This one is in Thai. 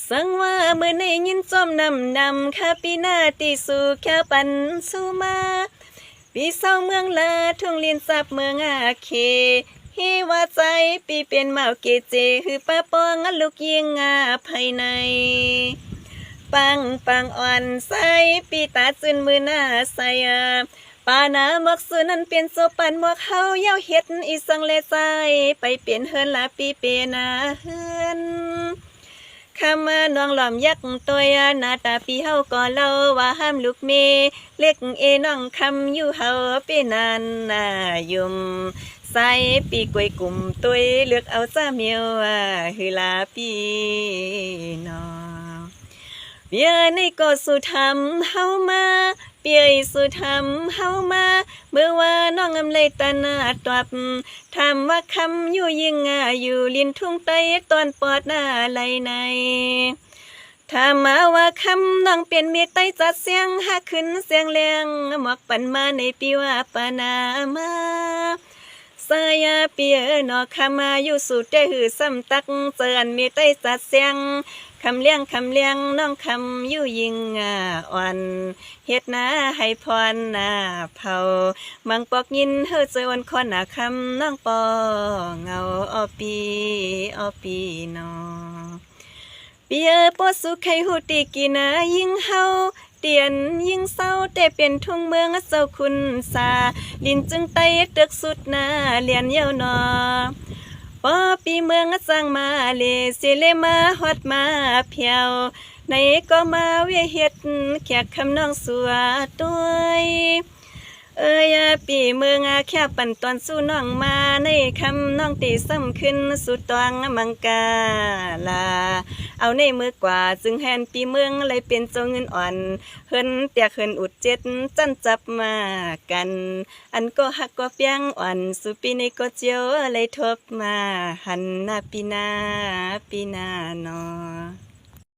สังว่าเมื่อในยินจอมนำข้าปีหน้าตีสู่แค่ปันสู่มาปีเศร้าเมืองลาทุ่งลินซับเมืองอาเคฮีว่าใจปีเป็นเมาเกเจหือป้าปองลูกยิงภายในปังอ่อนใสปีตาจืนมือหน้าใสปานาหมอกสุนันเป็นโซปันหมอกเฮาเย้าเฮ็ดอีสังเลใจไปเปลี่ยนเฮินลาปีเปนาเฮินคำมาน้องหลอมยักตัวยาหน้าตาปีเฮาก่อเล่าว่าห้ามลูกเมเล็กน้องคำอยู่เฮาเป็นนานยุมใส่ปีกวยกลุ่มตุยเลือกเอาซาเมียวฮือลาปีนอเปียในก็สุธรรมเฮามาเปียสุธรรมเฮามาเมื่อว่าน้องอำเลยตานาตวับถามว่าคำอยู่ยิงอยู่ลินทุ่งไตตอนปอดหน้าไหลในถ้ามาว่าคำน้องเป็นเมียไตจัดเสียงหักขึ้นเสียงแรงหมอกปันมาในปีว่าปานามาสายาเปียนอคำมาอยู่สุดได้หือซ้ำตักเจออันเมียไตจัดเสียงคำเลี้ยงน้องคำอยู่ยิงอ่อนเฮ็ดนาให้พรเผามังปอกยินเฮอเจอวันคอนคำน้องปอเงาอปีนอเปียปอสุไข่หูตีกีนายิงเฮาเตียนยิงเศร้าแต่เป็นทุ่งเมืองเจ้าคุณสาลินจึงไตตึกสุดนาเลียนเย้านอปอปีเมืองสร้างมาเลเสเลมาฮอดมาเพียวในก็มาเวียเฮ็ดแขกคำน้องสัวตัวยปีเมืองแค่ปั่นตอนสู้น้องมาในคำน้องตีซ้ำขึ้นสุดตวงมังกาลาเอาในมือกว่าจึงแหนปีเมืองเลยเป็นเจ้าเงินอ่อนเฮินเตียเฮินอุดเจ็ดจันจับมากันอันก็หักก็เปียงอ่อนสุปีในก็เจียวเลยทบมาหันปีนานอ